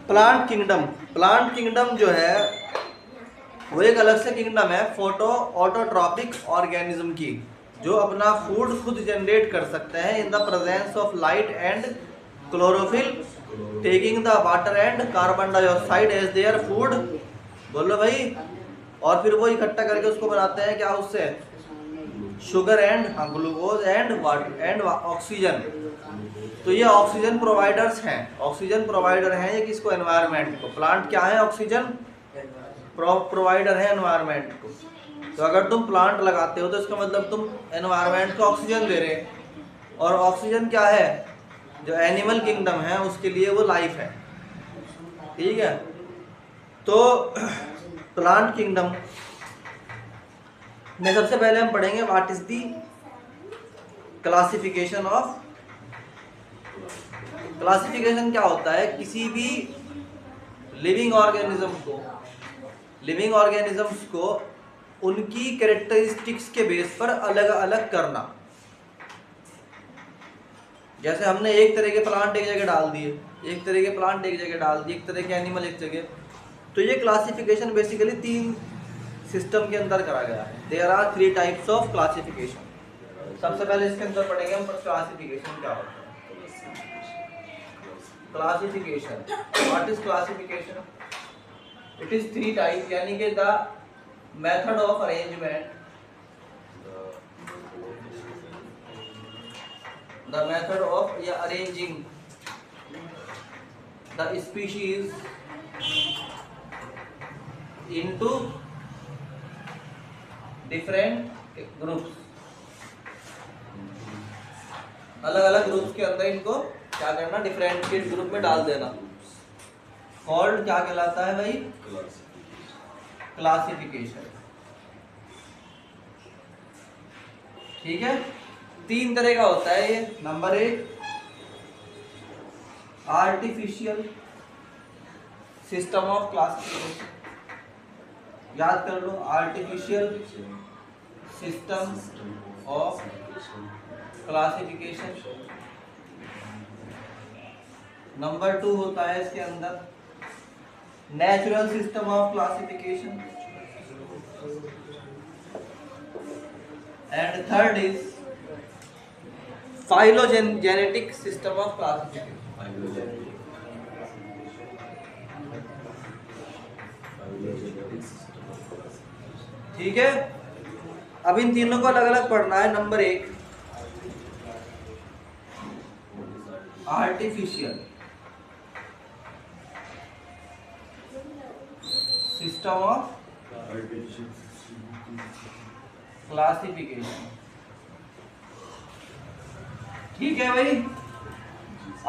Plant kingdom, plant kingdom जो है वो एक अलग से किंगडम है फोटो ऑटोट्रॉपिक ऑर्गेनिज्म की, जो अपना फूड खुद जनरेट कर सकते हैं in the presence of light and chlorophyll, taking the water and carbon dioxide as their food. बोलो भाई। और फिर वो इकट्ठा करके उसको बनाते हैं क्या, उससे sugar and glucose and water and oxygen. तो ये ऑक्सीजन प्रोवाइडर्स हैं, ऑक्सीजन प्रोवाइडर हैं ये किसको, एनवायरनमेंट को। प्लांट क्या है, ऑक्सीजन प्रोवाइडर है एनवायरनमेंट को। तो अगर तुम प्लांट लगाते हो तो इसका मतलब तुम एनवायरनमेंट को ऑक्सीजन दे रहे। और ऑक्सीजन क्या है, जो एनिमल किंगडम है उसके लिए वो लाइफ है। ठीक है। तो प्लांट किंगडम में सबसे पहले हम पढ़ेंगे what is the classification of. Classification क्या होता है, किसी भी लिविंग ऑर्गेनिज्म्स को उनकी कैरेक्टरिस्टिक्स के बेस पर अलग अलग करना। जैसे हमने एक तरह के प्लांट एक जगह डाल दिए, एक तरह के प्लांट एक जगह डाल दिए, एक तरह के एनिमल एक जगह। तो ये क्लासिफिकेशन बेसिकली 3 सिस्टम के अंदर करा गया है। There are 3 types of classification. सबसे पहले इसके अंदर पढ़ेंगे हम क्लासिफिकेशन क्या होता है। Classification, what is classification? It is 3 type, यानी कि the method of arrangement, the method of arranging the species into different groups। अलग अलग ग्रुप्स के अंदर इनको क्या करना, डिफरेंशिएट ग्रुप में डाल देना। कॉल्ड क्या कहलाता है भाई, क्लासिफिकेशन। ठीक है। 3 तरह का होता है ये। Number 1 artificial system of classification, याद कर लो, artificial system of classification. Number 2 होता है इसके अंदर natural system of classification. And third is phylogenetic system of classification. ठीक है। अब इन तीनों को अलग अलग पढ़ना है। Number 1 artificial system of classification. ठीक है भाई।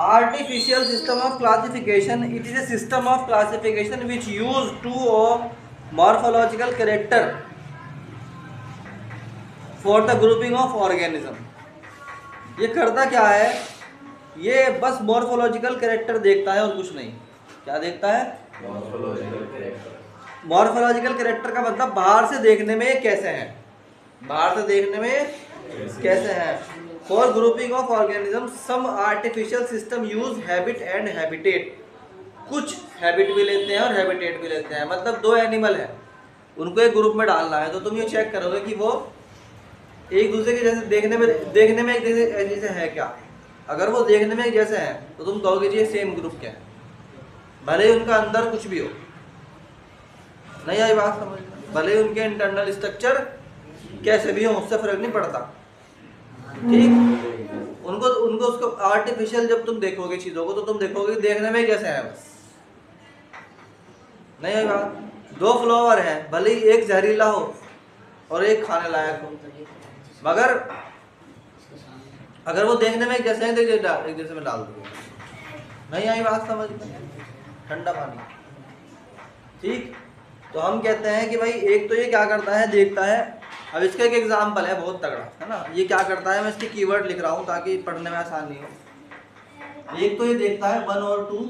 Artificial system of classification, it is a system of classification which use to morphological character for the grouping of organism. ये करता क्या है, ये बस मॉर्फोलॉजिकल कैरेक्टर देखता है और कुछ नहीं। क्या देखता है, मॉर्फोलॉजिकल कैरेक्टर का मतलब बाहर से देखने में कैसे हैं, बाहर से देखने में कैसे हैं। For grouping of organism some artificial system use habit and habitat. कुछ हैबिट भी लेते हैं और हैबिटेट भी लेते हैं। मतलब 2 एनिमल है, उनको एक ग्रुप में डालना है तो तुम ये चेक करोगे कि वो एक दूसरे के जैसे देखने में एक जैसे है क्या। अगर वो देखने में एक जैसे हैं तो तुम कहोगे जी सेम ग्रुप क्या है, भले ही उनका अंदर कुछ भी हो। नहीं आई बात समझ, भले ही उनके इंटरनल स्ट्रक्चर कैसे भी हो, उससे फर्क नहीं पड़ता। ठीक। उनको उसको आर्टिफिशियल जब तुम देखोगे चीजों को तो तुम देखोगे देखने में कैसे है बस। नहीं आई बात। 2 फ्लावर हैं, भले ही एक जहरीला हो और एक खाने लायक हो, मगर अगर वो देखने में एक जैसे हैं तो एक जैसे में डाल दो। नहीं आई बात समझ में, ठंडा पानी। ठीक। तो हम कहते हैं कि भाई एक तो ये क्या करता है, देखता है। अब इसका एक एग्जाम्पल है बहुत तगड़ा, है ना। ये क्या करता है, मैं इसके कीवर्ड लिख रहा हूँ ताकि पढ़ने में आसानी हो। एक तो ये देखता है 1 और 2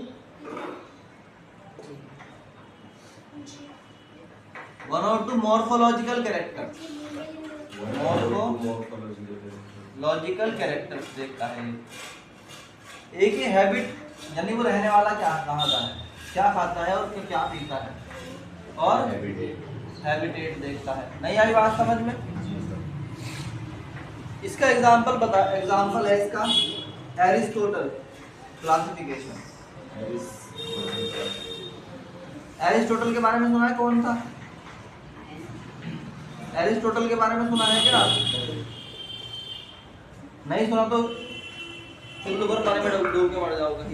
मॉर्फोलॉजिकल कैरेक्टर, मॉर्फोलॉजिकल कैरेक्टर्स देखता है। एक ही हैबिट, यानी वो रहने वाला क्या कहाँ का है, क्या खाता है और क्या पीता है, और हैबिटेट देखता है। नहीं आई बात समझ में? इसका एग्जाम्पल है इसका एरिस्टोटल क्लासिफिकेशन। एरिस्टोटल के बारे में सुना है? कौन था एरिस्टोटल के बारे में सुना है क्या? नहीं सुना तो फिर तो पानी में डूब के मर जाओगे।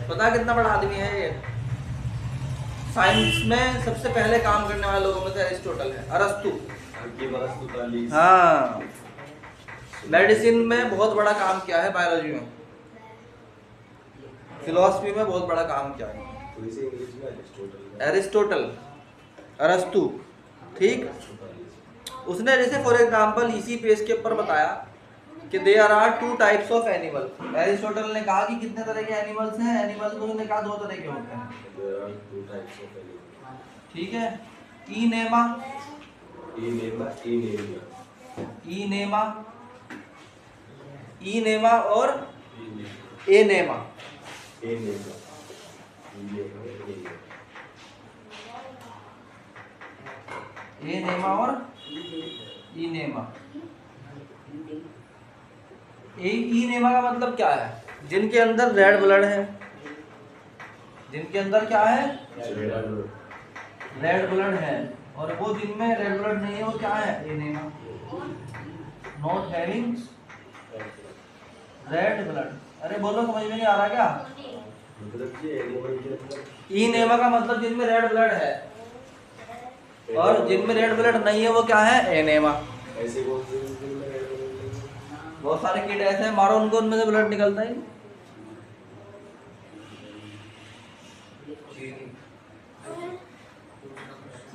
पता है कितना बड़ा आदमी है ये? साइंस में सबसे पहले काम करने वाले लोगों में से एरिस्टोटल है, अरस्तु। हाँ, मेडिसिन में बहुत बड़ा काम किया है, बायोलॉजी में, फिलोसफी में बहुत बड़ा काम किया है। एरिस्टोटल, अरस्तु, ठीक। उसने जैसे फॉर एग्जांपल इसी पेज के ऊपर बताया कि there are 2 types of animal. Aristotle ने कहा कि कितने तरह के एनिमल्स हैं? एनिमल्स को उसने कहा 2 तरह के होते हैं, ठीक है। इनेमा और एनेमा। एनेमा और इनेमा। इनेमा का मतलब क्या है? जिनके अंदर रेड ब्लड है। जिनके अंदर क्या है? रेड ब्लड है। और वो जिनमें रेड ब्लड नहीं है वो क्या है? Enema, not having red blood. अरे बोलो, समझ में नहीं आ रहा क्या? इनेमा का मतलब जिनमें रेड ब्लड है, और जिनमें रेड ब्लड नहीं है वो क्या है? एनेमा। बहुत सारे कीड़े ऐसे हैं, मारो उनको, उनमें से ब्लड निकलता ही।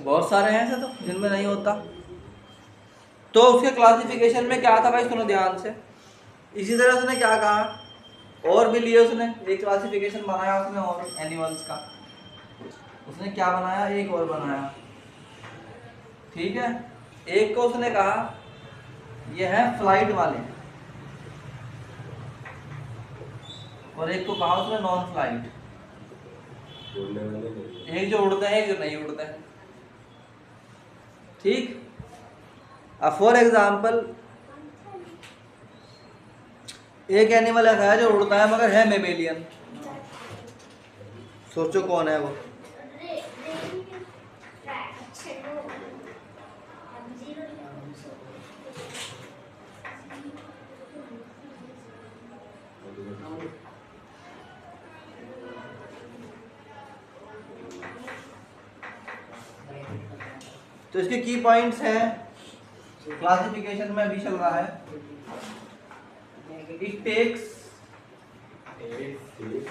बहुत सारे हैं ऐसे तो जिनमें नहीं होता। तो उसके क्लासिफिकेशन में क्या था भाई, सुनो ध्यान से। इसी तरह उसने क्या कहा, और भी लिए उसने, एक क्लासिफिकेशन बनाया उसने और एनिमल्स का। उसने क्या बनाया? एक और बनाया, ठीक है। एक को उसने कहा ये है फ्लाइट वाले, और एक को कहा उसने नॉन फ्लाइट। एक जो उड़ते हैं, एक जो नहीं उड़ते हैं, ठीक। अब फॉर एग्जाम्पल एक एनिमल ऐसा है जो उड़ता है मगर है मेमेलियन। सोचो कौन है वो? तो इसके की पॉइंट्स हैं, क्लासिफिकेशन में अभी चल रहा है। इट टेक्स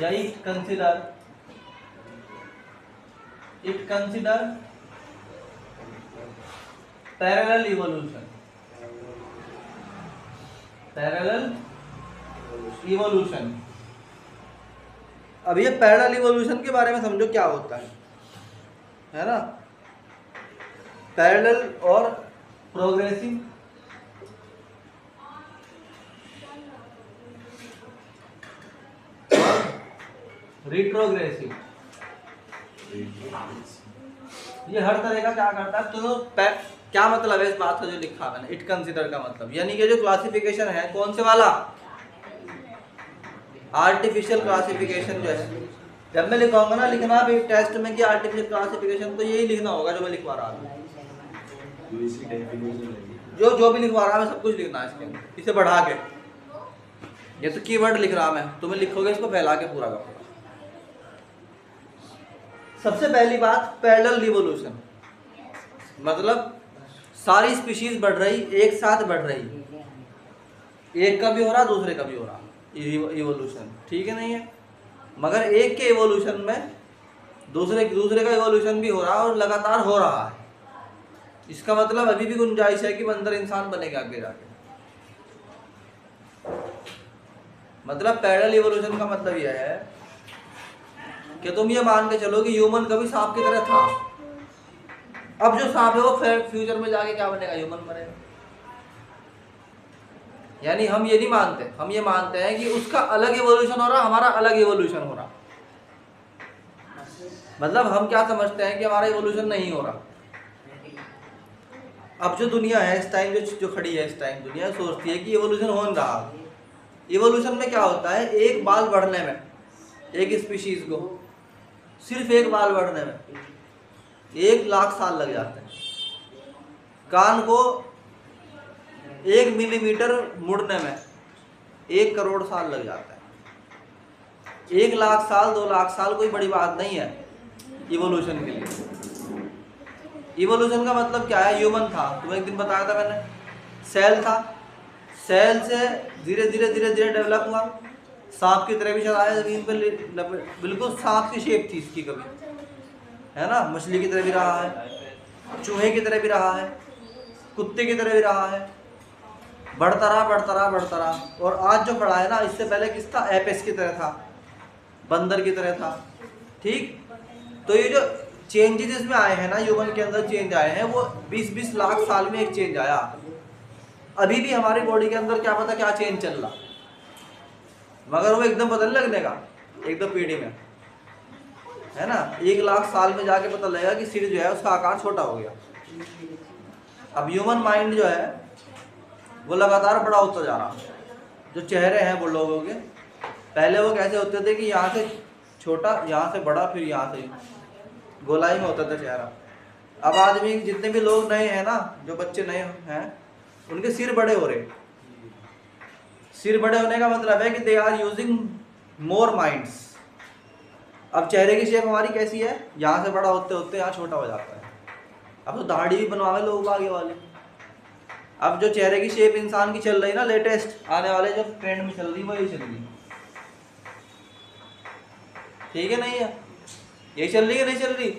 या इट कंसिडर पैरेलल इवोल्यूशन। अब ये पैरेलल इवोल्यूशन के बारे में समझो क्या होता है ना। पैरेलल और प्रोग्रेसिव, रिट्रोग्रेसिव, ये हर तरह का क्या करता है। तो क्या मतलब है इस बात का जो लिखा मैंने, इट कंसिडर का मतलब, यानी कि जो क्लासिफिकेशन है कौन से वाला? आर्टिफिशियल क्लासिफिकेशन जो है। जब मैं लिखाऊंगा ना, लिखना भी टेस्ट में कि आर्टिफिशियल क्लासिफिकेशन, तो यही लिखना होगा जो मैं लिखवा रहा हूँ। जो भी लिखवा रहा है सब कुछ लिखना है इसके अंदर, इसे बढ़ा के। ये तो कीवर्ड लिख रहा मैं, तुम्हें लिखोगे इसको फैला के पूरा का पूरा। सबसे पहली बात, पैरेलल इवोल्यूशन, मतलब सारी स्पीशीज बढ़ रही, एक साथ बढ़ रही, एक का भी हो रहा दूसरे का भी हो रहा इवोल्यूशन, ठीक है नहीं है। मगर एक के इवोल्यूशन में दूसरे का इवोल्यूशन भी हो रहा है और लगातार हो रहा है। इसका मतलब अभी भी गुंजाइश है कि बंदर इंसान बनेगा आगे जाके। मतलब पैरेलल इवोल्यूशन का मतलब यह है कि तुम ये मान के चलो कि ह्यूमन कभी सांप की तरह था, अब जो सांप है वो फ्यूचर में जाके क्या बनेगा? ह्यूमन बनेगा। यानी हम ये नहीं मानते, हम ये मानते हैं कि उसका अलग इवोल्यूशन हो रहा, हमारा अलग इवोल्यूशन हो रहा। मतलब हम क्या समझते हैं कि हमारा इवोल्यूशन नहीं हो रहा। अब जो दुनिया है इस टाइम, जो खड़ी है इस टाइम, दुनिया सोचती है कि इवोल्यूशन हो नहीं रहा। इवोल्यूशन में क्या होता है, एक बाल बढ़ने में, एक स्पीशीज को सिर्फ एक बाल बढ़ने में 1 लाख साल लग जाते हैं। कान को 1 मिलीमीटर मुड़ने में 1 करोड़ साल लग जाता है। 1 लाख साल 2 लाख साल कोई बड़ी बात नहीं है इवोल्यूशन के लिए। इवोल्यूशन का मतलब क्या है, ह्यूमन था, तुम्हें एक दिन बताया था मैंने, सेल था, सेल से धीरे धीरे धीरे धीरे डेवलप हुआ, सांप की तरह भी शायद आया जमीन पर, बिल्कुल सांप की शेप थी इसकी कभी, है ना, मछली की तरह भी रहा है, चूहे की तरह भी रहा है, कुत्ते की तरह भी रहा है, बढ़ता रहा बढ़ता रहा बढ़ता रहा। और आज जो खड़ा है ना, इससे पहले किस था, एपेक्स की तरह था, बंदर की तरह था। ठीक, तो ये जो चेंजेस इसमें आए हैं ना, ह्यूमन के अंदर चेंज आए हैं, वो 20-20 लाख साल में एक चेंज आया। अभी भी हमारी बॉडी के अंदर क्या पता क्या चेंज चल रहा, मगर वो एकदम बदलने लगने का, एक दो पीढ़ी में, है ना। 1 लाख साल में जाके पता लगेगा कि सिर जो है उसका आकार छोटा हो गया। अब ह्यूमन माइंड जो है वो लगातार बड़ा होता जा रहा। जो चेहरे हैं वो लोगों के, पहले वो कैसे होते थे कि यहाँ से छोटा, यहाँ से बड़ा, फिर यहाँ से गोलाई में होता था चेहरा। अब आदमी जितने भी लोग नए हैं ना, जो बच्चे नए हैं, उनके सिर बड़े हो रहे। सिर बड़े होने का मतलब है कि they are using more minds. अब चेहरे की शेप हमारी कैसी है, यहाँ से बड़ा होते होते यहाँ छोटा हो जाता है। अब तो दाढ़ी भी बनवावे लोग आगे वाले। अब जो चेहरे की शेप इंसान की चल रही ना, लेटेस्ट आने वाले जो ट्रेंड में चल रही, वही चल रही, ठीक है, नहीं है, यही चल रही है, नहीं चल रही।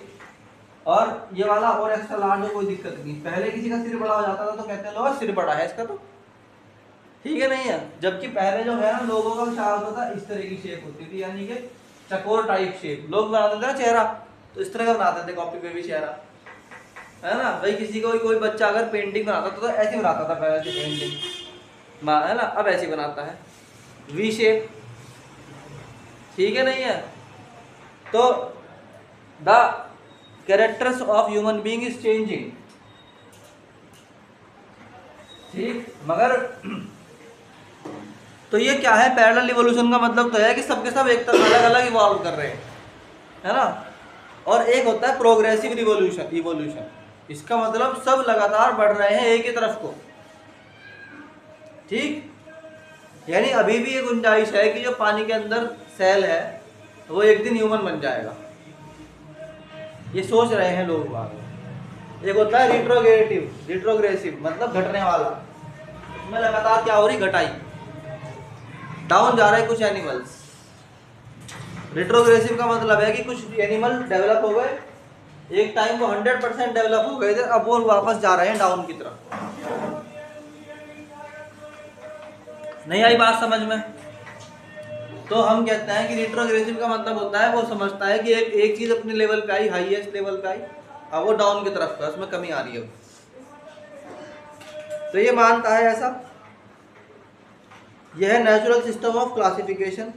और ये वाला और एक्स्ट्रा लार्ज हो, कोई दिक्कत नहीं। पहले किसी का सिर बड़ा हो जाता था तो कहते हैं लोग सिर बड़ा है इसका, तो ठीक है, नहीं है। जबकि पहले जो है ना, लोगों का ख्याल होता था, इस तरह की शेप होती थी, यानी कि चकोर टाइप शेप लोग बनाते थे ना चेहरा, तो इस तरह का बनाते थे, कॉपी पे भी चेहरा, है ना भाई। किसी को कोई बच्चा अगर पेंटिंग बनाता था तो ऐसे बनाता था पहले से पेंटिंग, है ना। अब ऐसे बनाता है, वी शेप, ठीक है, नहीं है। तो the characters of human being is changing, ठीक। मगर तो ये क्या है, पैरेलल इवोल्यूशन का मतलब तो है कि सबके सब एक तरह अलग अलग इवॉल्व कर रहे हैं, है ना। और एक होता है प्रोग्रेसिव इवोल्यूशन, इसका मतलब सब लगातार बढ़ रहे हैं एक ही तरफ को, ठीक। यानी अभी भी ये गुंजाइश है कि जो पानी के अंदर सेल है वो एक दिन ह्यूमन बन जाएगा, ये सोच रहे हैं लोग बाग। एक होता है रिट्रोग्रेसिव, मतलब घटने वाला, इसमें लगातार क्या हो रही, घटाई, डाउन जा रहे हैं कुछ एनिमल्स। रिट्रोग्रेसिव का मतलब है कि कुछ एनिमल डेवलप हो गए, एक टाइम वो 100% डेवलप हो गए थे, अब वो वापस जा रहे हैं डाउन की तरफ। नहीं आई बात समझ में? तो हम कहते हैं कि रिट्रोग्रेसिव का मतलब होता है, वो समझता है कि एक चीज अपने लेवल पे आई, हाईएस्ट लेवल पे आई, अब वो डाउन की तरफ है, उसमें कमी आ रही है। तो ये मानता है ऐसा। यह है natural system of classification.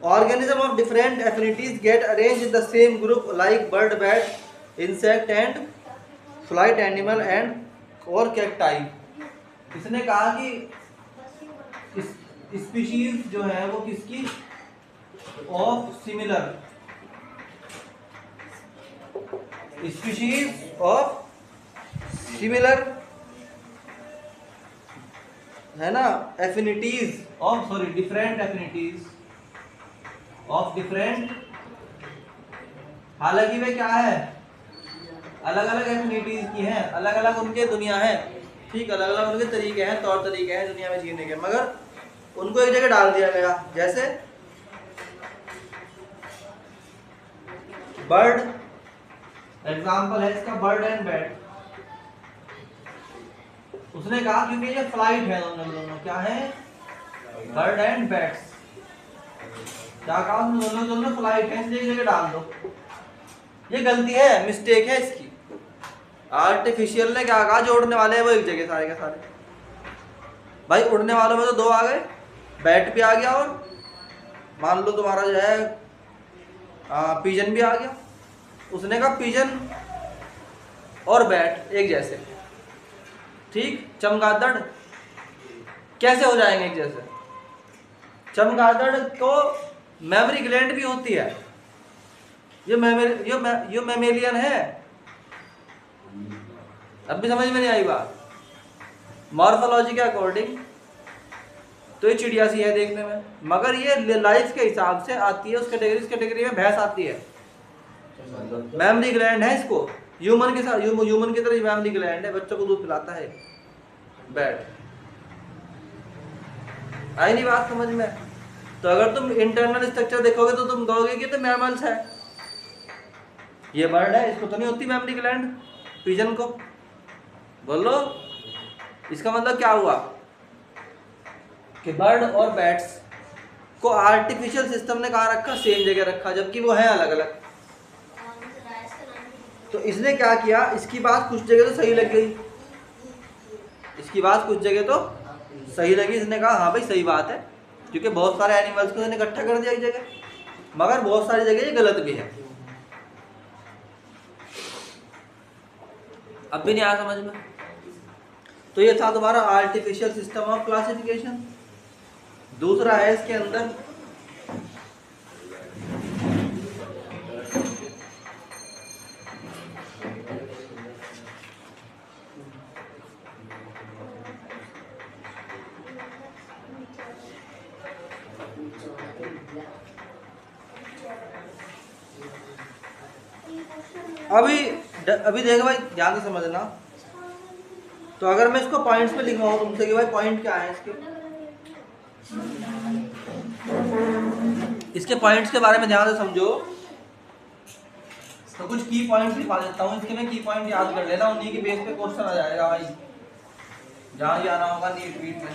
Organism of different affinities get arranged in the same group like bird, bat, insect and flight animal and or cacti। इसने कहा कि स्पीशीज जो है वो किसकी, of similar, species of similar, है ना, affinities of, sorry, different affinities of different, हालांकि वे क्या है, अलग अलग एफिनिटीज की हैं, अलग अलग उनके दुनिया है, ठीक, अलग अलग उनके तरीके हैं, तौर तरीके हैं दुनिया में जीने के, मगर उनको एक जगह डाल दिया गया। जैसे बर्ड, एग्जाम्पल है इसका बर्ड एंड बैट। उसने कहा क्योंकि ये फ्लाइट है, दोनों क्या है, बर्ड एंड बैट्स, क्या कहा उसने, दोनों फ्लाइट है, इसलिए जगह डाल दो। ये गलती है, मिस्टेक है इसकी। आर्टिफिशियल ने क्या कहा, जो उड़ने वाले हैं वो एक जगह सारे के सारे। भाई उड़ने वालों में तो 2 आ गए, बैट भी आ गया, और मान लो तुम्हारा जो है पिजन भी आ गया। उसने कहा पिजन और बैट एक जैसे, ठीक। चमगादड़ कैसे हो जाएंगे एक जैसे? चमगादड़ को मेमोरी ग्लैंड भी होती है। ये मैमेलियन है। अब भी समझ में नहीं आई बात? मॉर्फोलॉजी के अकॉर्डिंग तो ये चिड़िया सी है देखने में, मगर ये लाइफ के हिसाब से आती है उस कैटेगरी में भैंस आती है। मेमोरी ग्लैंड है इसको, ह्यूमन के साथ ह्यूमन की तरह मेमोरी ग्लैंड है, बच्चों को दूध पिलाता है बैट। आई नहीं बात समझ में? तो अगर तुम इंटरनल स्ट्रक्चर देखोगे तो तुम कहोगे कि तो मैमल्स है, ये बर्ड है, इसको तो नहीं होती मेमोरी ग्लैंड, पिजन को। बोलो इसका मतलब क्या हुआ कि बर्ड और बैट्स को आर्टिफिशियल सिस्टम ने कहा रखा, सेम जगह रखा, जबकि वो है अलग अलग। तो इसने क्या किया, इसकी बात कुछ जगह तो सही लग गई, इसकी बात कुछ जगह तो सही लगी, इसने कहा हाँ भाई सही बात है, क्योंकि बहुत सारे एनिमल्स को इसने इकट्ठा कर दिया एक जगह, मगर बहुत सारी जगह ये गलत भी है। अब भी नहीं आया समझ में? तो ये था तुम्हारा आर्टिफिशियल सिस्टम ऑफ क्लासिफिकेशन। दूसरा है इसके अंदर अभी देखो भाई, ध्यान से समझना। तो अगर मैं इसको पॉइंट्स पे लिखवाऊं तुमसे कि भाई पॉइंट क्या है इसके पॉइंट्स के बारे में ध्यान से समझो। तो कुछ की पॉइंट्स लिखवा देता हूँ, इसके में की पॉइंट याद कर लेना, उन्हीं के बेस पे क्वेश्चन आ जाएगा भाई, जहाँ जाना होगा नीट वीट में।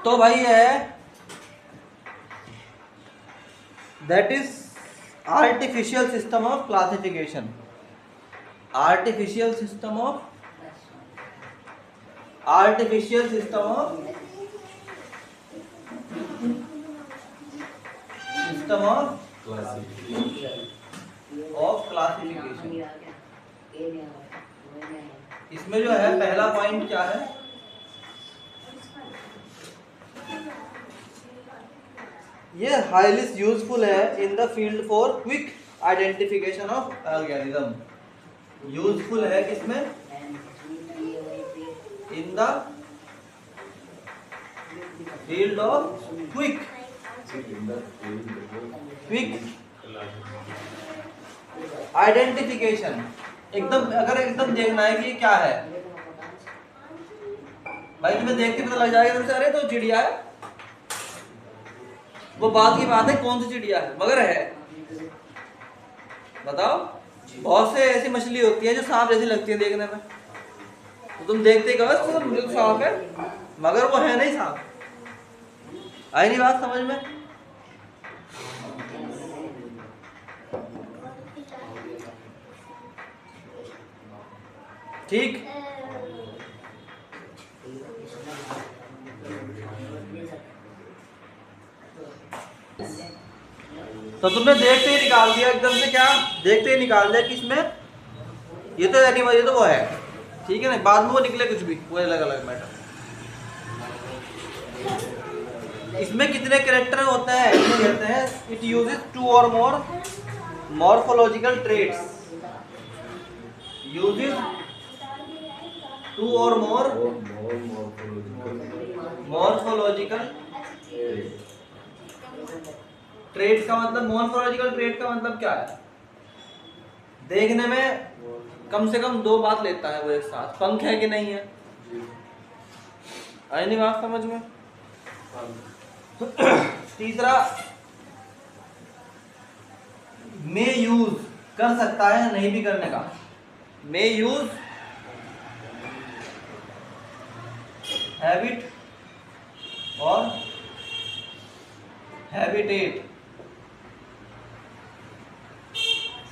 तो भाई है that is artificial system of classification. Artificial system of classification. इसमें जो है पहला पॉइंट क्या है, ये हाईली यूजफुल है इन the field for quick identification of organism. Useful है किसमें? इन the field of quick identification. एकदम देखना है कि ये क्या है भाई, तुम्हें देख के पता लग जाएगा तुमसे, अरे तो चिड़िया है, वो बात की बात है कौन सी चिड़िया है, मगर है। बताओ, बहुत से ऐसी मछली होती है जो सांप जैसी लगती है देखने में, तो तुम देखते कहो तो सांप है, मगर वो है नहीं सांप। आई नहीं बात समझ में? ठीक। तो तुमने देखते ही निकाल दिया एकदम से, क्या देखते ही निकाल दिया कि इसमें ये तो एनिमल, ये तो वो है, ठीक है ना, बाद में वो निकले कुछ भी, वो अलग अलग मैटर। इसमें कितने कैरेक्टर होते हैं? इसमें कहते हैं इट यूजेस 2 और मोर मॉर्फोलॉजिकल ट्रेट्स। यूजेस 2 और मोर मॉर्फोलॉजिकल ट्रेट का मतलब, मॉर्फोलॉजिकल ट्रेट का मतलब क्या है? देखने में कम से कम 2 बात लेता है वो एक साथ, पंख है कि नहीं है। आई नहीं बात समझ में? तीसरा, मे यूज कर सकता है, नहीं भी करने का। मे यूज हैबिट और habitat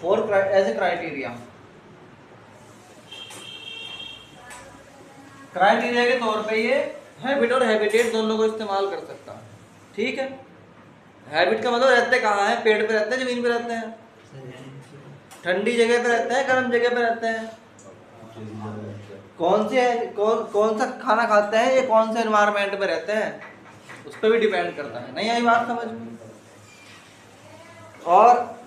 for as a criteria. Criteria के तौर पे ये हैबिट और हैबिटेट दोनों को इस्तेमाल कर सकता है। ठीक है, हैबिट का मतलब रहते कहाँ है, पेड़ पे रहते हैं, जमीन पे रहते हैं, ठंडी जगह पे रहते हैं, गर्म जगह पे रहते हैं, कौन सा खाना खाते हैं, ये कौन से एनवायरनमेंट में रहते हैं, उस पर भी डिपेंड करता है। नहीं आई बात समझ में? और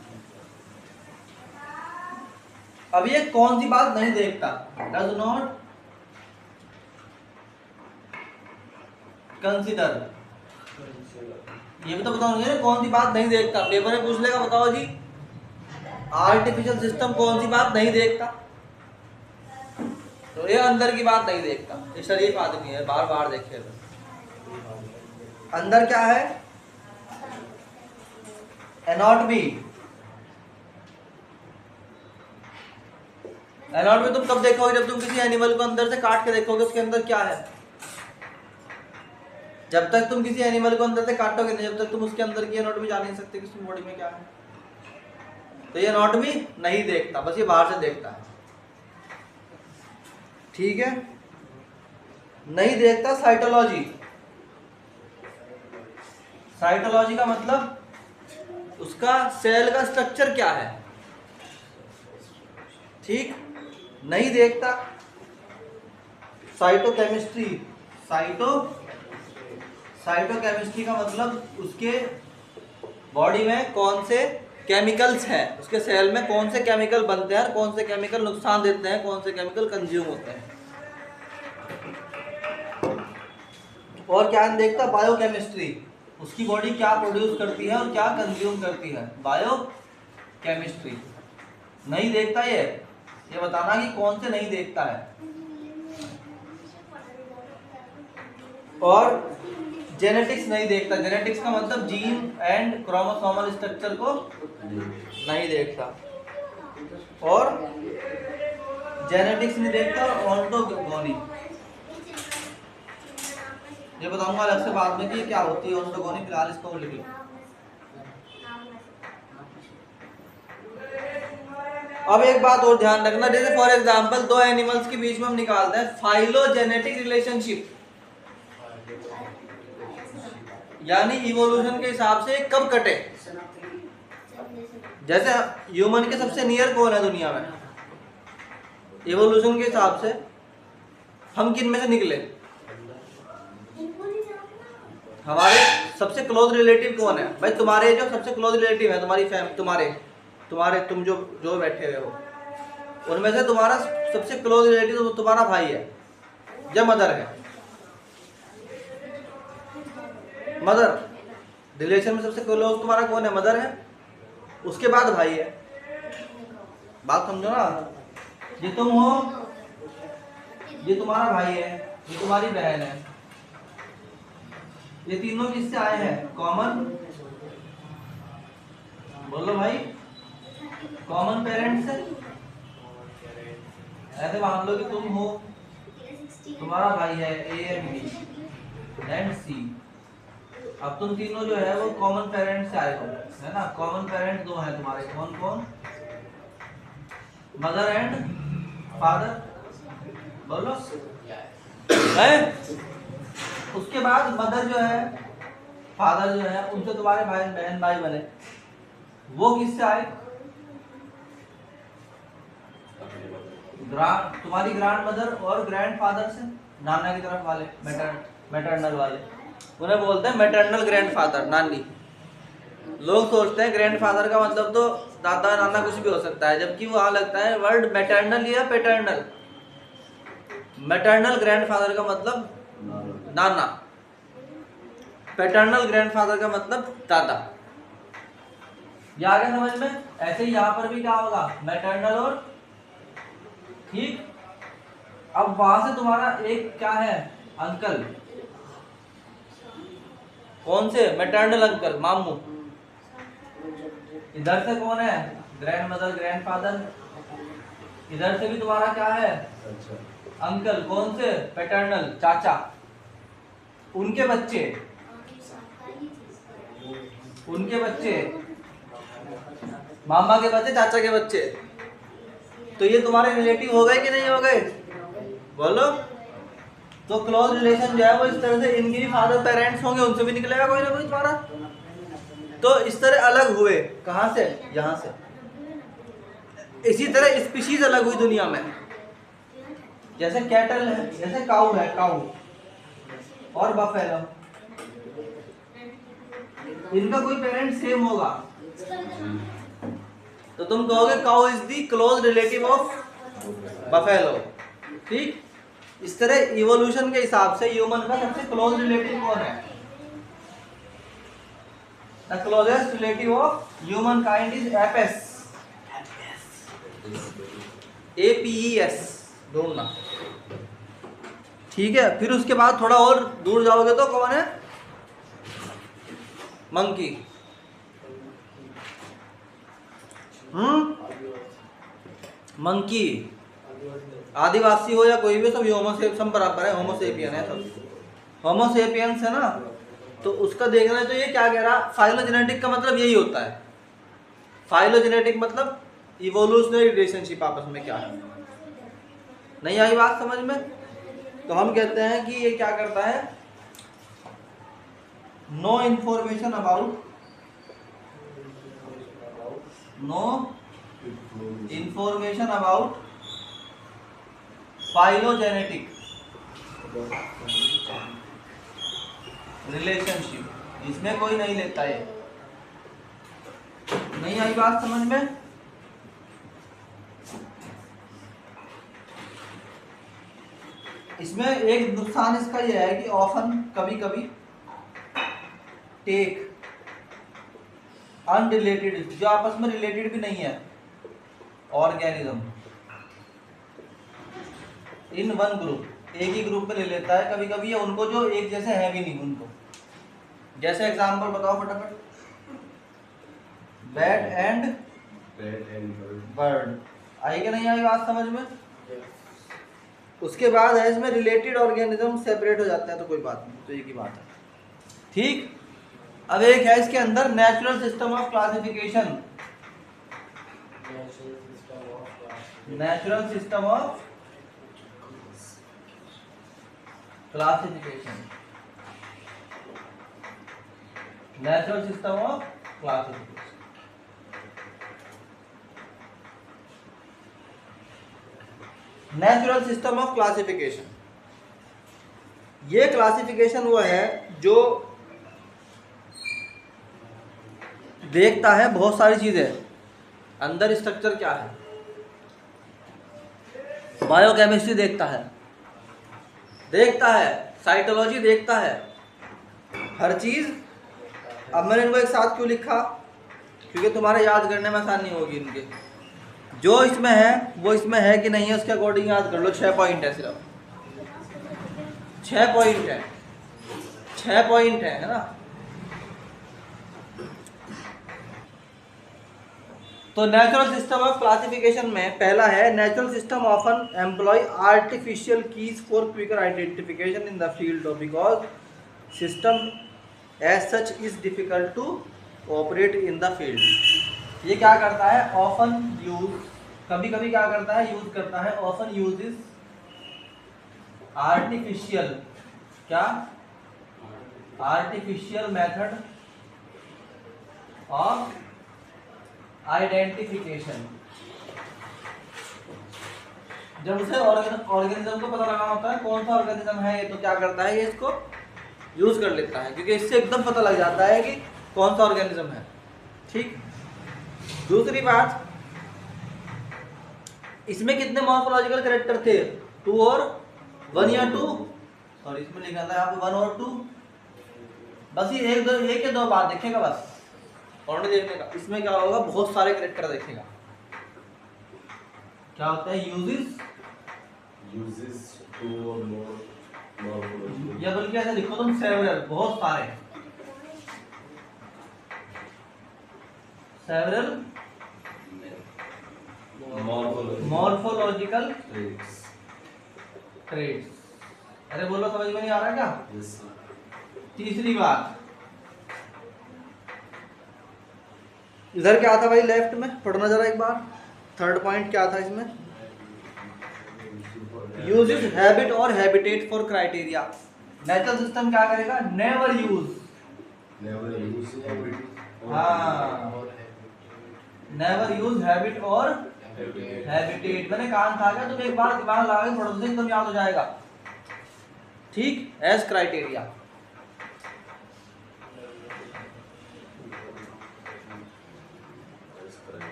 अब ये कौन सी बात नहीं देखता, डज नॉट कंसिडर, ये भी तो बताओगे कौन सी बात नहीं देखता। पेपर में पूछ लेगा, बताओ जी आर्टिफिशियल सिस्टम कौन सी बात नहीं देखता, तो ये अंदर की बात नहीं देखता। ये शरीफ आदमी है, बार बार देखे अंदर क्या है, एनाटॉमी। एनाटॉमी तुम कब देखोगे, जब तुम किसी एनिमल को अंदर से काट के देखोगे उसके अंदर क्या है। जब तक तुम किसी एनिमल को अंदर से काटोगे नहीं, जब तक तुम उसके अंदर की एनाटॉमी जान नहीं सकते कि उसकी बॉडी में क्या है। तो ये एनाटॉमी नहीं देखता, बस ये बाहर से देखता है। ठीक है, नहीं देखता साइटोलॉजी। साइटोलॉजी का मतलब उसका सेल का स्ट्रक्चर क्या है। ठीक, नहीं देखता साइटोकेमिस्ट्री। साइटोकेमिस्ट्री का मतलब उसके बॉडी में कौन से केमिकल्स हैं, उसके सेल में कौन से केमिकल बनते हैं, कौन से केमिकल नुकसान देते हैं, कौन से केमिकल कंज्यूम होते हैं। और क्या देखता, बायोकेमिस्ट्री, उसकी बॉडी क्या प्रोड्यूस करती है और क्या कंज्यूम करती है, बायोकेमिस्ट्री। नहीं देखता ये बताना कि कौन से नहीं देखता है। और जेनेटिक्स नहीं देखता। जेनेटिक्स का मतलब जीन एंड क्रोमोसोमल स्ट्रक्चर को नहीं देखता। और जेनेटिक्स नहीं देखता। और ऑन्टोगोनी, ये बताऊंगा अलग से बाद में कि क्या होती है ऑन्टोगोनी, फिलहाल इसको लिख लो। अब एक बात और ध्यान रखना, जैसे फॉर एग्जांपल दो एनिमल्स के बीच में हम निकालते हैं फाइलोजेनेटिक रिलेशनशिप, यानी इवोल्यूशन के हिसाब से कब कटे। जैसे ह्यूमन के सबसे नियर कौन है दुनिया में, इवोल्यूशन के हिसाब से हम किन में से निकले, हमारे सबसे क्लोज रिलेटिव कौन है भाई। तुम्हारे जो सबसे क्लोज रिलेटिव है तुम्हारी फैमिली, तुम्हारे तुम जो बैठे हुए हो, उनमें से तुम्हारा सबसे क्लोज रिलेटिव तुम्हारा भाई है या मदर है। मदर रिलेशन में सबसे क्लोज तुम्हारा कौन है, मदर है, उसके बाद भाई है। बात समझो ना, ये तुम हो, ये तुम्हारा भाई है, ये तुम्हारी बहन है, ये तीनों किससे आए हैं, कॉमन, बोलो भाई, कॉमन पेरेंट्स से। ऐसे मान लो कि तुम हो, तुम्हारा भाई है ए एंड बी एंड सी। अब तुम तीनों जो है वो कॉमन पेरेंट से आए हो, है ना। कॉमन पेरेंट दो हैं तुम्हारे, कौन कौन, मदर एंड फादर, बोलो है। उसके बाद मदर जो है, फादर जो है, उनसे तुम्हारे बहन भाई बने। वो किससे आए, तुम्हारी ग्रैंड मदर और ग्रैंड फादर से, नाना की तरफ वाले, मैटरनल वाले, उन्हें बोलते हैं मैटरनल ग्रैंडफादर, नानी। लोग सोचते हैं ग्रैंडफादर का मतलब तो दादा नाना कुछ भी हो सकता है, जबकि वहां लगता है वर्ड मैटरनल या पैटर्नल। मैटरनल ग्रैंडफादर का मतलब नाना, पैटर्नल ग्रैंडफादर का मतलब दादा। ये आ गया समझ में। ऐसे ही यहाँ पर भी क्या होगा, मैटरनल और, ठीक। अब वहां से तुम्हारा एक क्या है, अंकल, कौन से, मैटरनल अंकल, मामू। इधर से कौन है, ग्रैंड मदर ग्रैंड फादर। इधर से भी तुम्हारा क्या है, अंकल, कौन से, पैटर्नल, चाचा। उनके बच्चे, मामा के बच्चे, चाचा के बच्चे। तो ये तुम्हारे रिलेटिव हो गए कि नहीं हो गए, बोलो। तो क्लोज रिलेशन जो है वो इस तरह से, इनके भी फादर पेरेंट्स होंगे, उनसे भी निकलेगा कोई ना कोई तुम्हारा। तो इस तरह अलग हुए, कहां से, यहां से। इसी तरह स्पीशीज अलग हुई दुनिया में, जैसे कैटल है, जैसे काऊ है, काऊ और बफेलो, इनका कोई पेरेंट सेम होगा, तो तुम कहोगे cow is the close relative of buffalo. ठीक, इस तरह इवोल्यूशन के हिसाब से ह्यूमन का सबसे क्लोज रिलेटिव कौन है? The closest relative of human kind is Apis, APES, ढूंढना। ठीक है, फिर उसके बाद थोड़ा और दूर जाओगे तो कौन है? मंकी। मंकी, आदिवासी हो या कोई भी, सब होमोसेपियन बराबर है, होमोसेपियन है सब, होमोसेपियंस है ना। तो उसका देखना है, तो ये क्या कह रहा, फाइलोजेनेटिक का मतलब यही होता है। फाइलोजेनेटिक मतलब इवोल्यूशनरी रिलेशनशिप आपस में क्या है। नहीं आई बात समझ में? तो हम कहते हैं कि ये क्या करता है, no information about phylogenetic relationship, इसमें कोई नहीं लेता है। नहीं आई बात समझ में? इसमें एक नुकसान इसका यह है कि ऑफन, कभी कभी, टेक अनरिलेटेड, जो आपस में रिलेटेड भी नहीं है, ऑर्गेनिज्म इन वन ग्रुप, एक ही ग्रुप में ले लेता है कभी कभी, या उनको जो एक जैसे है भी नहीं उनको। जैसे एग्जांपल बताओ फटाफट। बैट एंड बर्ड, आई कि नहीं आई बात समझ में? उसके बाद है इसमें रिलेटेड ऑर्गेनिज्म सेपरेट हो जाते हैं, तो कोई बात नहीं, तो एक ही बात है। ठीक, अब एक है इसके अंदर natural system of classification, natural system of classification, natural system of classification. Natural system of classification, ये क्लासिफिकेशन वो है जो देखता है बहुत सारी चीजें, अंदर स्ट्रक्चर क्या है, बायोकेमिस्ट्री देखता है, साइटोलॉजी देखता है, हर चीज। अब मैंने इनको एक साथ क्यों लिखा, क्योंकि तुम्हारे याद करने में आसानी होगी इनके, जो इसमें है वो इसमें है कि नहीं है उसके अकॉर्डिंग याद कर लो। 6 पॉइंट है, सिर्फ 6 पॉइंट है, 6 पॉइंट है ना। तो नेचुरल सिस्टम ऑफ क्लासिफिकेशन में पहला है, natural system often employ artificial keys for quicker identification in the field of, because system as such is difficult to operate in the field. ये क्या करता है, ऑफन यूज, कभी कभी क्या करता है, यूज करता है, ऑफन यूजेस आर्टिफिशियल, क्या, आर्टिफिशियल मेथड ऑफ आइडेंटिफिकेशन। जब उसे ऑर्गेनिज्म को पता लगाना होता है कौन सा ऑर्गेनिज्म है ये, तो क्या करता है, ये इसको यूज कर लेता है, क्योंकि इससे एकदम पता लग जाता है कि कौन सा ऑर्गेनिज्म है। ठीक, दूसरी बात, इसमें कितने मॉर्फोलॉजिकल कैरेक्टर थे, 2 और 1 या 2, सॉरी इसमें लिखा था यहाँ पे 1 और 2, बस ये एक या दो बात देखेगा बस, और नहीं देखने का। इसमें क्या होगा, बहुत सारे कैरेक्टर देखेगा। क्या होता है, यूजेस 2 और more, या बल्कि ऐसा लिखो तुम, सेवरल, बहुत सारे, सेवरल मॉर्फोलॉजिकल ट्रेड्स। अरे बोलो, समझ में नहीं आ रहा क्या? yes, तीसरी बात, इधर क्या था भाई, लेफ्ट में पढ़ना जरा एक बार, 3rd पॉइंट क्या था इसमें, यूजेस हैबिट और habitat for criteria. Natural system क्या करेगा? Never use, never use habit, हाँ नेवर यूज हैबिट और हैबिटेट। मैंने कान खा गया, तुम एक बार दिमाग लगा के पढ़ो तो एकदम याद हो जाएगा। ठीक, as criteria.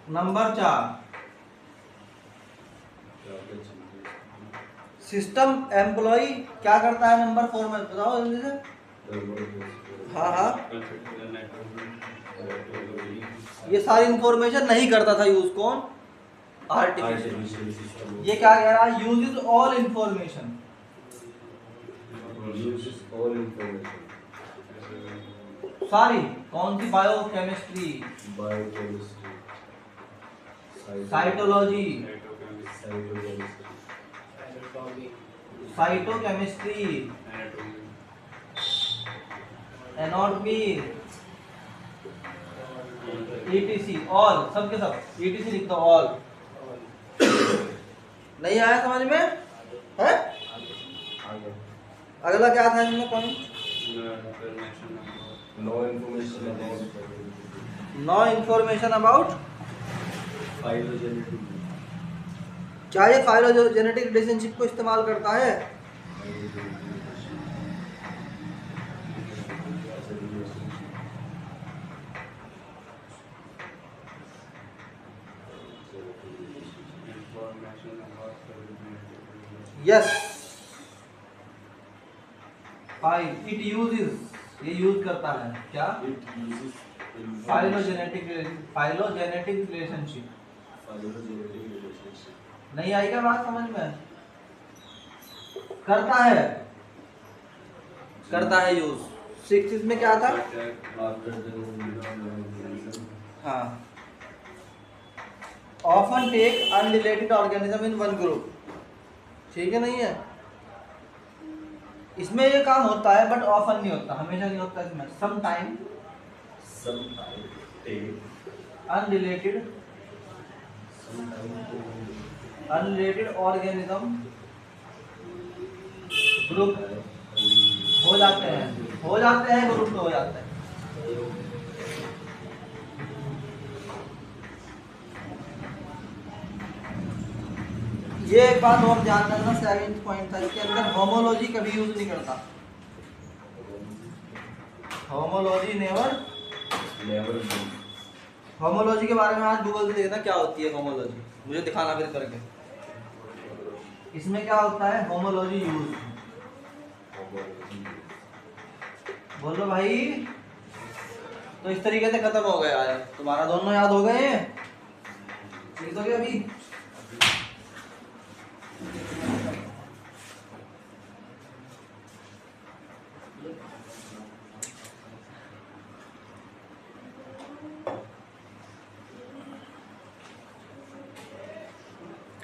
Number 4, system employ क्या करता है? नंबर 4 में बताओ जल्दी से। हाँ हाँ, ये सारी इंफॉर्मेशन नहीं करता था यूज। कौन? Artificial system. ये क्या कह रहा है? यूजेस ऑल इंफॉर्मेशन, सारी। कौन सी? Biochemistry, cytology, cytochemistry, anatomy, ETC, all, सब के सब ईटीसी लिख दो, ऑल। नहीं आया समझ में? है? अगला क्या था इसमें पॉइंट? No information about. क्या ये फाइलोजेनेटिक रिलेशनशिप को इस्तेमाल करता है? यस, इट यूजेस, ये यूज करता है क्या? Phylogenetic relationship. नहीं आई क्या बात समझ में? करता है, करता है यूज। 6 में क्या था? हाँ, often take unrelated organism in one group. ठीक है, नहीं है? इसमें ये काम होता है बट ऑफन नहीं होता, हमेशा नहीं होता इसमें। Some time unrelated organism group हो जाते हैं, ग्रुप में हो जाते हैं। ये एक बात और ध्यान रखना, 7th पॉइंट था, इसके अंदर होमोलॉजी कभी यूज नहीं करता। Homology never. होमोलॉजी के बारे में आज गूगल से देखना क्या होती है होमोलॉजी, मुझे दिखाना फिर करके। इसमें क्या होता है? Homology use. बोलो भाई। तो इस तरीके से खत्म हो गया है तुम्हारा, दोनों याद हो गए? ठीक हो गया अभी?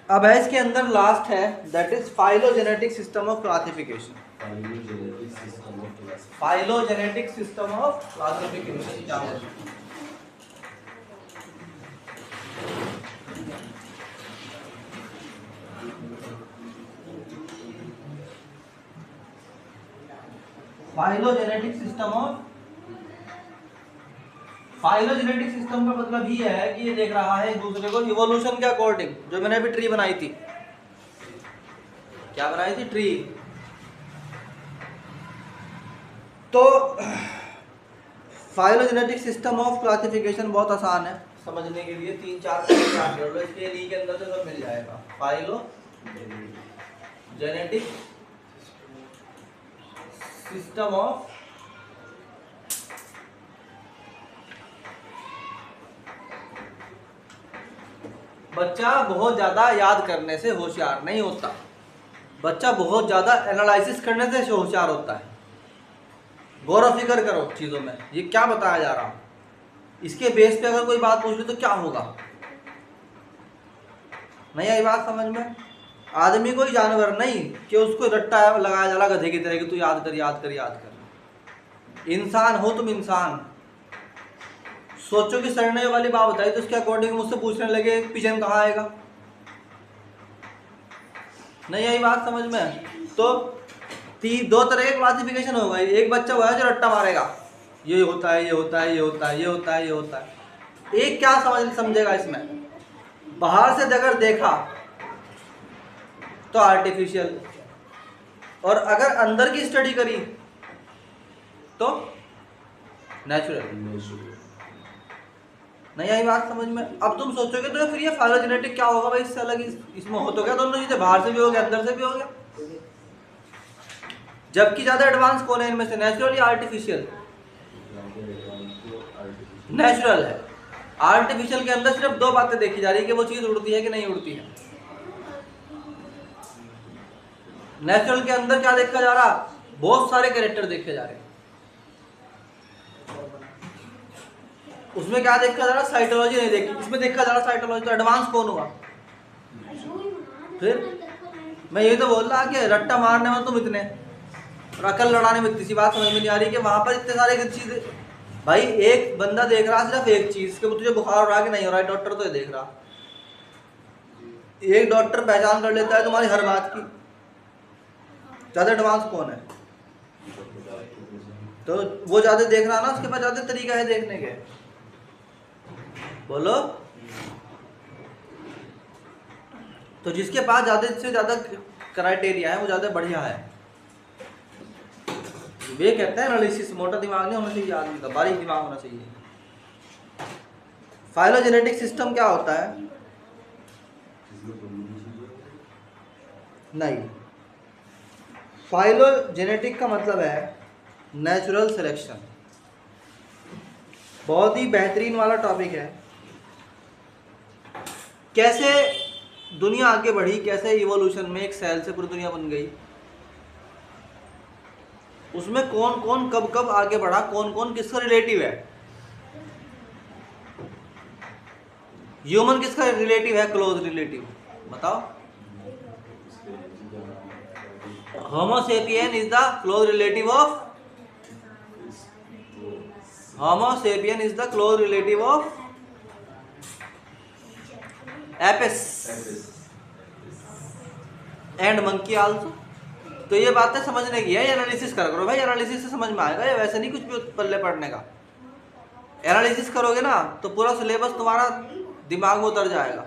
अब है इसके अंदर लास्ट है, that is phylogenetic system of classification. Phylogenetic system of classification क्या है? फाइलोजेनेटिक सिस्टम का मतलब ये है कि ये देख रहा है एक दूसरे को इवोल्यूशन के अकॉर्डिंग। जो मैंने अभी ट्री बनाई थी, क्या बनाई थी? ट्री। तो फाइलोजेनेटिक सिस्टम ऑफ क्लासिफिकेशन बहुत आसान है समझने के लिए, 3-4 पॉइंट याद कर लो, इसके ली के अंदर से सब मिल जाएगा। फाइलोजेनेटिक सिस्टम ऑफ बच्चा बहुत ज्यादा याद करने से होशियार नहीं होता, बच्चा बहुत ज्यादा एनालिसिस करने से होशियार होता है। गौर और फिक्र करो चीजों में, ये क्या बताया जा रहा हूं, इसके बेस पे अगर कोई बात पूछ ले तो क्या होगा। नहीं आई बात समझ में? आदमी कोई जानवर नहीं कि उसको रट्टा लगाया जा रहा गधे की तरह कि तू याद कर याद कर याद कर। इंसान हो तुम, इंसान। सोचो कि सर ने वाली बात बताई तो उसके अकॉर्डिंग मुझसे पूछने लगे पिजन कहाँ आएगा, नहीं आई बात समझ में? तो दो तरह के क्लासिफिकेशन होगा। एक बच्चा हुआ है जो रट्टा मारेगा, ये होता है, ये होता है, ये होता है, ये होता है, ये होता है। एक क्या समझेगा इसमें, बाहर से अगर देखा तो आर्टिफिशियल, और अगर अंदर की स्टडी करी तो नेचुरल। नहीं आई बात समझ में? अब तुम सोचोगे तो फिर ये फाइलोजेनेटिक क्या होगा भाई, इससे अलग इसमें हो तो क्या दोनों चीजें, बाहर से भी हो गया अंदर से भी हो गया। जबकि ज्यादा एडवांस कौन है इनमें से, नेचुरल या आर्टिफिशियल? नेचुरल है। आर्टिफिशियल के अंदर सिर्फ दो बातें देखी जा रही है कि वो चीज उड़ती है कि नहीं उड़ती है। नेचुरल के अंदर क्या देखा जा रहा, बहुत सारे कैरेक्टर देखे जा रहे हैं। उसमें क्या देखा जा रहा, साइटोलॉजी नहीं देखी, इसमें देखा जा रहा साइटोलॉजी। तो एडवांस कौन हुआ? फिर मैं ये तो बोल रहा कि रट्टा मारने में तुम इतने, और अकल लड़ाने में इतनी सी बात समझ में नहीं आ रही कि वहां पर इतने सारे चीजें। भाई एक बंदा देख रहा सिर्फ एक चीज कि तुझे बुखार हो रहा कि नहीं हो रहा है, डॉक्टर तो ये देख रहा। एक डॉक्टर पहचान कर लेता है तुम्हारी हर बात की। ज्यादा एडवांस कौन है? तो वो ज्यादा देख रहा ना, उसके पास ज्यादा तरीका है देखने के। बोलो। तो जिसके पास ज्यादा से ज्यादा क्राइटेरिया है वो ज्यादा बढ़िया है। वे कहते हैं एनालिसिस, मोटा दिमाग नहीं होना चाहिए आदमी का, बारीक दिमाग होना चाहिए। फाइलोजेनेटिक सिस्टम क्या होता है? नहीं, फाइलोजेनेटिक का मतलब है नेचुरल सिलेक्शन। बहुत ही बेहतरीन वाला टॉपिक है। कैसे दुनिया आगे बढ़ी, कैसे इवोल्यूशन में एक सेल से पूरी दुनिया बन गई, उसमें कौन कौन कब कब आगे बढ़ा, कौन कौन किसका रिलेटिव है। ह्यूमन किसका रिलेटिव है, क्लोज रिलेटिव? बताओ। Homo sapien is the close relative of, Homo sapien is the close relative of apes and monkey also. तो ये बातें समझने की है, एनालिसिस करो भाई, एनालिसिस से समझ में आएगा। ये वैसे नहीं कुछ भी पल्ले पड़ने का। एनालिसिस करोगे ना तो पूरा सिलेबस तुम्हारा दिमाग में उतर जाएगा।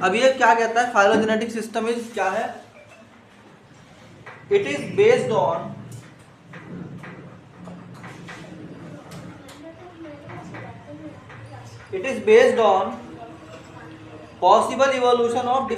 अब ये क्या कहता है, फाइलोजेनेटिक सिस्टम इज क्या है? It is based on possible evolution of